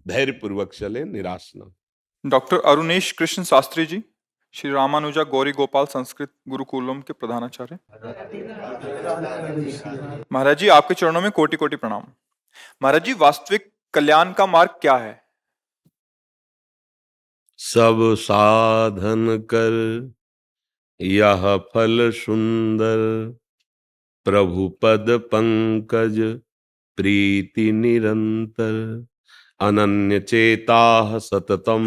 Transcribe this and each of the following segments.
धैर्य पूर्वक चले, निराश न। डॉक्टर अरुणेश कृष्ण शास्त्री जी, श्री रामानुजा गौरी गोपाल संस्कृत गुरुकुलम के प्रधानाचार्य। महाराज जी, आपके चरणों में कोटि कोटि प्रणाम। महाराज जी, वास्तविक कल्याण का मार्ग क्या है? सब साधन कर यह फल सुंदर, प्रभु पद पंकज प्रीति निरंतर। अनन्य चेताः सततम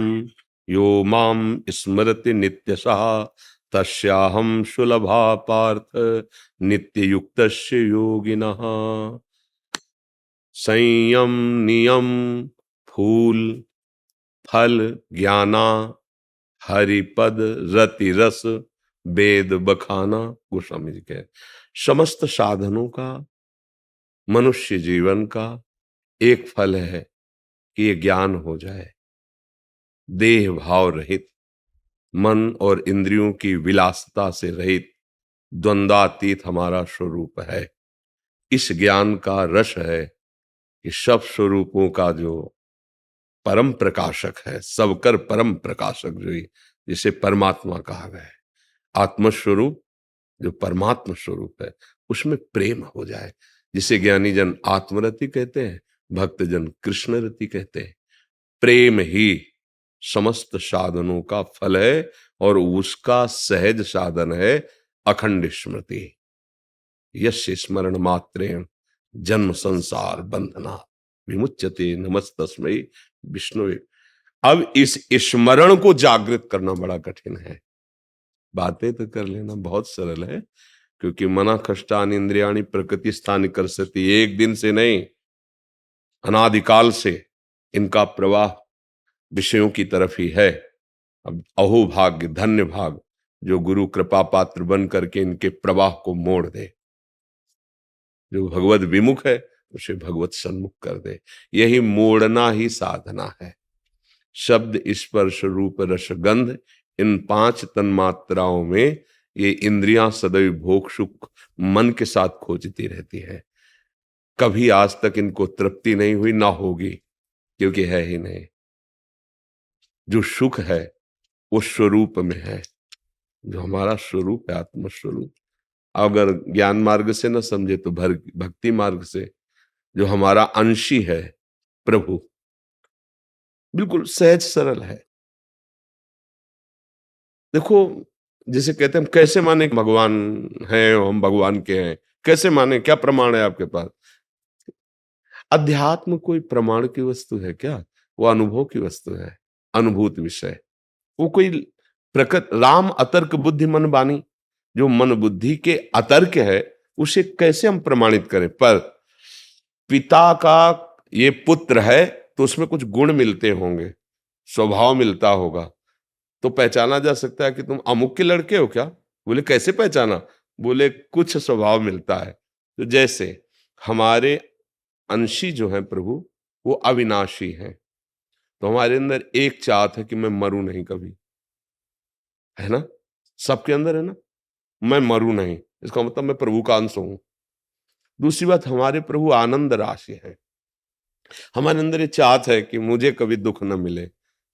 यो माम स्मरति नित्यशः, तस्याहं सुलभा पार्थ नित्य युक्तस्य योगिनः। संयम नियम फूल फल ज्ञाना, हरिपद रति रस वेद बखाना। गोस्वामी जी कहे समस्त साधनों का, मनुष्य जीवन का एक फल है कि ये ज्ञान हो जाए, देह भाव रहित, मन और इंद्रियों की विलासिता से रहित, द्वंद्वातीत हमारा स्वरूप है। इस ज्ञान का रस है कि सब स्वरूपों का जो परम प्रकाशक है, सबकर परम प्रकाशक जो जिसे परमात्मा कहा गया है, आत्मस्वरूप जो परमात्मा स्वरूप है, उसमें प्रेम हो जाए, जिसे ज्ञानी जन आत्मरति कहते हैं, भक्त जन कृष्ण रति कहते हैं। प्रेम ही समस्त साधनों का फल है और उसका सहज साधन है अखंड स्मृति। यस्य स्मरण मात्रेण जन्म संसार बंधना विमुच्यते, नमस्तस्मै विष्णुवे। अब इस स्मरण को जागृत करना बड़ा कठिन है। बातें तो कर लेना बहुत सरल है, क्योंकि मना कष्टानि इंद्रियाणि प्रकृति स्थानि कर्षति, एक दिन से नहीं, अनादिकाल से इनका प्रवाह विषयों की तरफ ही है। अब अहो भाग्य, धन्य भाग जो गुरु कृपा पात्र बन करके इनके प्रवाह को मोड़ दे। जो भगवत विमुख है उसे भगवत सन्मुख कर दे। यही मोड़ना ही साधना है। शब्द स्पर्श रूप रस गंध, इन 5 तन्मात्राओं में ये इंद्रियां सदैव भोग सुख मन के साथ खोजती रहती है। कभी आज तक इनको तृप्ति नहीं हुई, ना होगी, क्योंकि है ही नहीं। जो सुख है वो स्वरूप में है, जो हमारा स्वरूप है, आत्म स्वरूप। अगर ज्ञान मार्ग से न समझे तो भक्ति मार्ग से, जो हमारा अंशी है प्रभु, बिल्कुल सहज सरल है। देखो, जिसे कहते हैं हम कैसे माने भगवान हैं, हम भगवान के हैं, कैसे माने, क्या प्रमाण है आपके पास? अध्यात्म कोई प्रमाण की वस्तु है क्या? वो अनुभव की वस्तु है, अनुभूत विषय। वो कोई प्रकृत राम अतर्क बुद्धि मन बानी, जो मन बुद्धि के अतर्क है उसे कैसे हम प्रमाणित करें? पर पिता का ये पुत्र है तो उसमें कुछ गुण मिलते होंगे, स्वभाव मिलता होगा, तो पहचाना जा सकता है कि तुम अमुक के लड़के हो क्या? बोले कैसे पहचाना? बोले कुछ स्वभाव मिलता है। तो जैसे हमारे अंशी जो है प्रभु, वो अविनाशी हैं, तो हमारे अंदर एक चाहत है कि मैं मरूं नहीं कभी, है ना? सबके अंदर है ना, मैं मरूं नहीं, इसका मतलब मैं प्रभु का अंश हूं। दूसरी बात, हमारे प्रभु आनंद राशि है। हमारे अंदर ये चाहत है कि मुझे कभी दुख न मिले,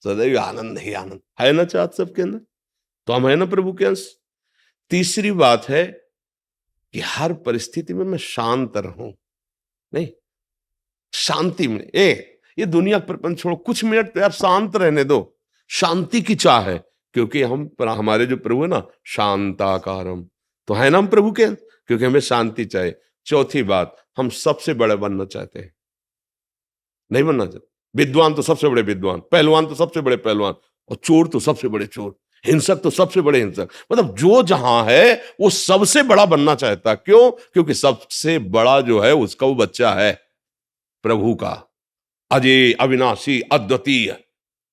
सदैव आनंद ही आनंद है ना, चाहत सबके अंदर। तो हम है ना प्रभु के अंश। तीसरी बात है कि हर परिस्थिति में मैं शांत रहूं, नहीं शांति में। ये दुनिया प्रपंच छोड़ो, कुछ मिनट तो यार शांत रहने दो। शांति की चाह है, क्योंकि हमारे जो प्रभु है ना, शांताकारम, तो है ना हम प्रभु के, क्योंकि हमें शांति चाहिए। चौथी बात, हम सबसे बड़े बनना चाहते हैं, नहीं बनना चाहते। विद्वान तो सबसे बड़े विद्वान, पहलवान तो सबसे बड़े पहलवान, और चोर तो सबसे बड़े चोर, हिंसक तो सबसे बड़े हिंसक। मतलब जो जहां है वो सबसे बड़ा बनना चाहता। क्यों? क्योंकि सबसे बड़ा जो है उसका वो बच्चा है प्रभु का, अजय अविनाशी अद्वितीय,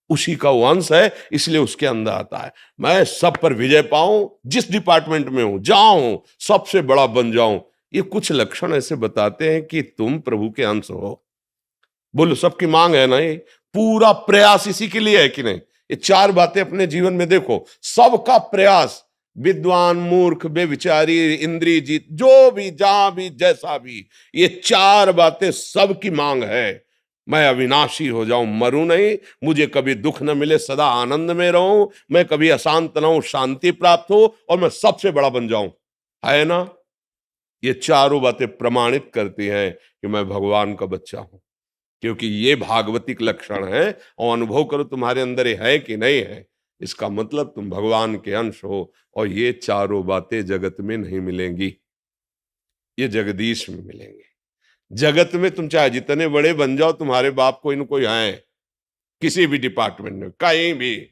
उसी का वो अंश है, इसलिए उसके अंदर आता है मैं सब पर विजय पाऊं, जिस डिपार्टमेंट में हूं जाऊं, सबसे बड़ा बन जाऊं। ये कुछ लक्षण ऐसे बताते हैं कि तुम प्रभु के अंश हो। बोलो, सबकी मांग है ना, ये पूरा प्रयास इसी के लिए है कि नहीं? ये 4 बातें अपने जीवन में देखो, सबका प्रयास, विद्वान मूर्ख बेविचारी इंद्रिय जीत, जो भी जहां भी जैसा भी, ये 4 बातें सबकी मांग है। मैं अविनाशी हो जाऊं, मरूं नहीं, मुझे कभी दुख न मिले, सदा आनंद में रहूं, मैं कभी अशांत न हूं, शांति प्राप्त हो और मैं सबसे बड़ा बन जाऊं, है ना। ये चारों बातें प्रमाणित करती हैं कि मैं भगवान का बच्चा हूं, क्योंकि ये भागवतिक लक्षण है। और अनुभव करो तुम्हारे अंदर ये है कि नहीं है, इसका मतलब तुम भगवान के अंश हो। और ये चारों बातें जगत में नहीं मिलेंगी, ये जगदीश में मिलेंगे। जगत में तुम चाहे जितने बड़े बन जाओ, तुम्हारे बाप कोई न कोई है, किसी भी डिपार्टमेंट में, कहीं भी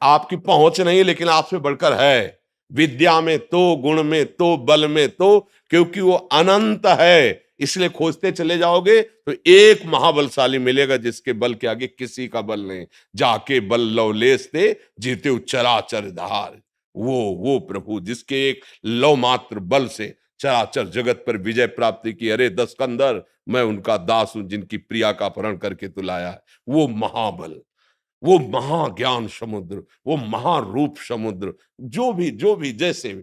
आपकी पहुंच नहीं, लेकिन आपसे बढ़कर है। विद्या में तो, गुण में तो, बल में तो, क्योंकि वो अनंत है। इसलिए खोजते चले जाओगे तो एक महाबलशाली मिलेगा जिसके बल के आगे किसी का बल नहीं। जाके बल लवलेस ते जीते चराचर धार, वो प्रभु जिसके एक लव मात्र बल से चराचर जगत पर विजय प्राप्ति की। अरे दस्कंदर, मैं उनका दास हूं जिनकी प्रिया का अपहरण करके तू लाया है। वो महाबल, वो महाज्ञान समुद्र, वो महारूप समुद्र, जो भी जैसे भी,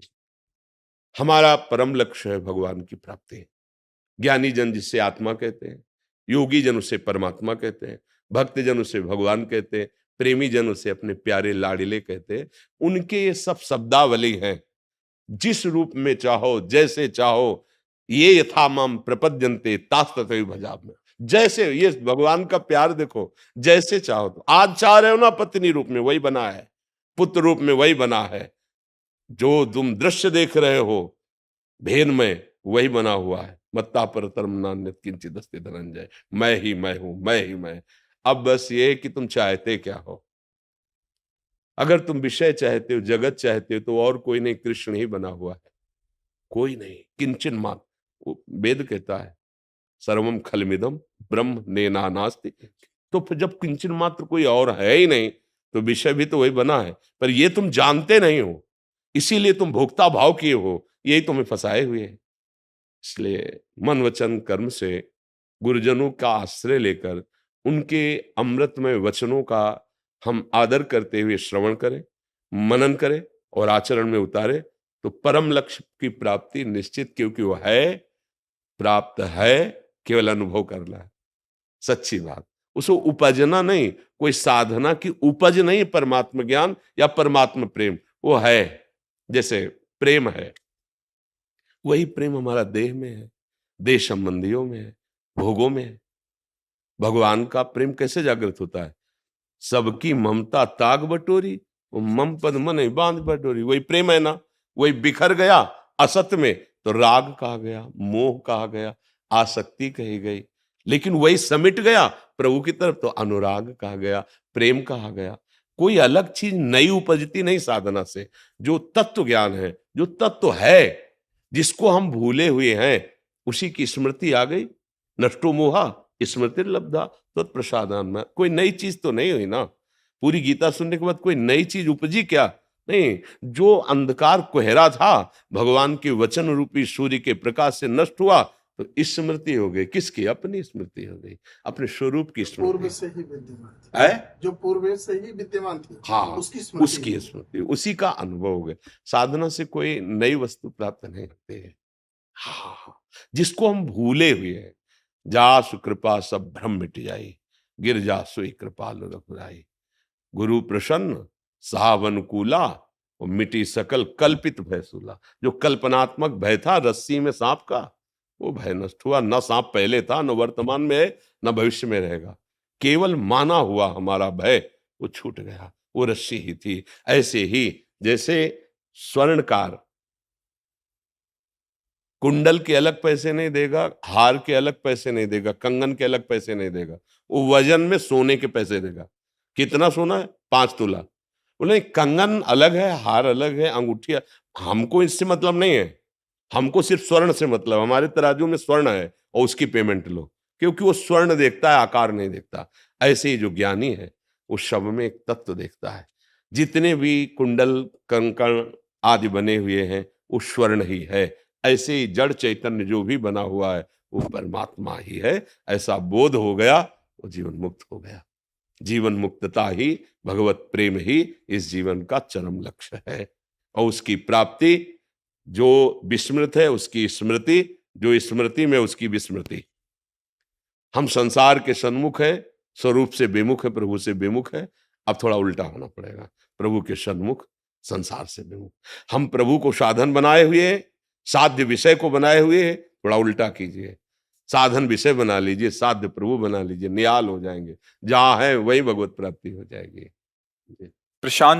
हमारा परम लक्ष्य है भगवान की प्राप्ति। ज्ञानी जन जिसे आत्मा कहते हैं, योगी जन उसे परमात्मा कहते हैं, भक्त जन उसे भगवान कहते हैं, प्रेमी जन उसे अपने प्यारे लाडिले कहते हैं। उनके ये सब शब्दावली हैं। जिस रूप में चाहो, जैसे चाहो, ये यथा माम प्रपद्यन्ते तास तथैव भजामि। जैसे ये भगवान का प्यार देखो, जैसे चाहो। तो आज चाह रहे हो ना, पत्नी रूप में वही बना है, पुत्र रूप में वही बना है, जो तुम दृश्य देख रहे हो भेद में वही बना हुआ है। मत्ता परतरम नान्यत् किंचित् अस्ति धनंजय, मैं ही मैं हूं, मैं ही मैं। अब बस ये कि तुम चाहते क्या हो। अगर तुम विषय चाहते हो, जगत चाहते हो, तो और कोई नहीं, कृष्ण ही बना हुआ है, कोई नहीं। किंचन मात्र, वो वेद कहता है सर्वम खलमिदम ब्रह्म नेना नास्ति। तो फिर जब किंचन मात्र कोई और है ही नहीं, तो विषय भी तो वही बना है। पर ये तुम जानते नहीं हो, इसीलिए तुम भोक्ता भाव किए हो, यही तुम्हें फंसाए हुए है। इसलिए मन वचन कर्म से गुरुजनों का आश्रय लेकर उनके अमृतमय वचनों का हम आदर करते हुए श्रवण करें, मनन करें और आचरण में उतारें, तो परम लक्ष्य की प्राप्ति निश्चित, क्योंकि वो है, प्राप्त है, केवल अनुभव करना है। सच्ची बात, उसको उपजना नहीं, कोई साधना की उपज नहीं। परमात्मा ज्ञान या परमात्मा प्रेम वो है, जैसे प्रेम है, वही प्रेम हमारा देह में है, देह संबंधियों में है, भोगों में है। भगवान का प्रेम कैसे जागृत होता है? सबकी ममता ताग बटोरी, वो मम पद मन बांध बटोरी, वही प्रेम है ना। वही बिखर गया असत में तो राग कहा गया, मोह कहा गया, आसक्ति कही गई। लेकिन वही समिट गया प्रभु की तरफ तो अनुराग कहा गया, प्रेम कहा गया। कोई अलग चीज नई उपजती नहीं साधना से। जो तत्व ज्ञान है, जो तत्व है, जिसको हम भूले हुए हैं, उसी की स्मृति आ गई। नष्टो मोहा स्मृति लब्धा तत्प्रसादान में। कोई नई चीज तो नहीं हुई ना। पूरी गीता सुनने के बाद कोई नई चीज उपजी क्या? नहीं। जो अंधकार कोहरा था, भगवान के वचन रूपी सूर्य के प्रकाश से नष्ट हुआ, तो स्मृति हो गई। किसकी? अपनी स्मृति हो गई, अपने स्वरूप की पूर्व स्मृति से ही विद्यमान थी, है। जो पूर्व से ही विद्यमान थी, हाँ, उसकी स्मृति उसकी स्मृति, उसी का अनुभव हो गया। साधना से कोई नई वस्तु प्राप्त नहीं होती है। हाँ, जिसको हम भूले हुए हैं। जासु कृपा सब भ्रम मिट जाई, गिर जासु कृपालु रघुराई। गुरु प्रसन्न साव अनुकूला, और मिटी सकल कल्पित भय सूला। जो कल्पनात्मक भय था रस्सी में सांप का, वो भय नष्ट हुआ। न सांप पहले था, न वर्तमान में है, न भविष्य में रहेगा। केवल माना हुआ हमारा भय वो छूट गया, वो रस्सी ही थी। ऐसे ही जैसे स्वर्णकार कुंडल के अलग पैसे नहीं देगा, हार के अलग पैसे नहीं देगा, कंगन के अलग पैसे नहीं देगा, वो वजन में सोने के पैसे देगा। कितना सोना है? 5 तोला। बोले कंगन अलग है, हार अलग है, अंगूठी हमको इससे मतलब नहीं है। हमको सिर्फ स्वर्ण से मतलब। हमारे तराजू में स्वर्ण है और उसकी पेमेंट लो, क्योंकि वो स्वर्ण देखता है, आकार नहीं देखता। ऐसे ही जो ज्ञानी है वो शव में एक तत्व देखता है। जितने भी कुंडल कंकण आदि बने हुए हैं वो स्वर्ण ही है। ऐसे ही जड़ चैतन्य जो भी बना हुआ है वो परमात्मा ही है। ऐसा बोध हो गया, वो जीवन मुक्त हो गया। जीवन मुक्तता ही, भगवत प्रेम ही इस जीवन का चरम लक्ष्य है। और उसकी प्राप्ति, जो विस्मृत है उसकी स्मृति, जो स्मृति में उसकी विस्मृति। हम संसार के सन्मुख हैं, स्वरूप से विमुख है, प्रभु से विमुख है। अब थोड़ा उल्टा होना पड़ेगा, प्रभु के सन्मुख, संसार से विमुख। हम प्रभु को साधन बनाए हुए हैं, साध्य विषय को बनाए हुए हैं, थोड़ा उल्टा कीजिए। साधन विषय बना लीजिए, साध्य प्रभु बना लीजिए, निहाल हो जाएंगे। जहां है वही भगवत प्राप्ति हो जाएगी। प्रशांत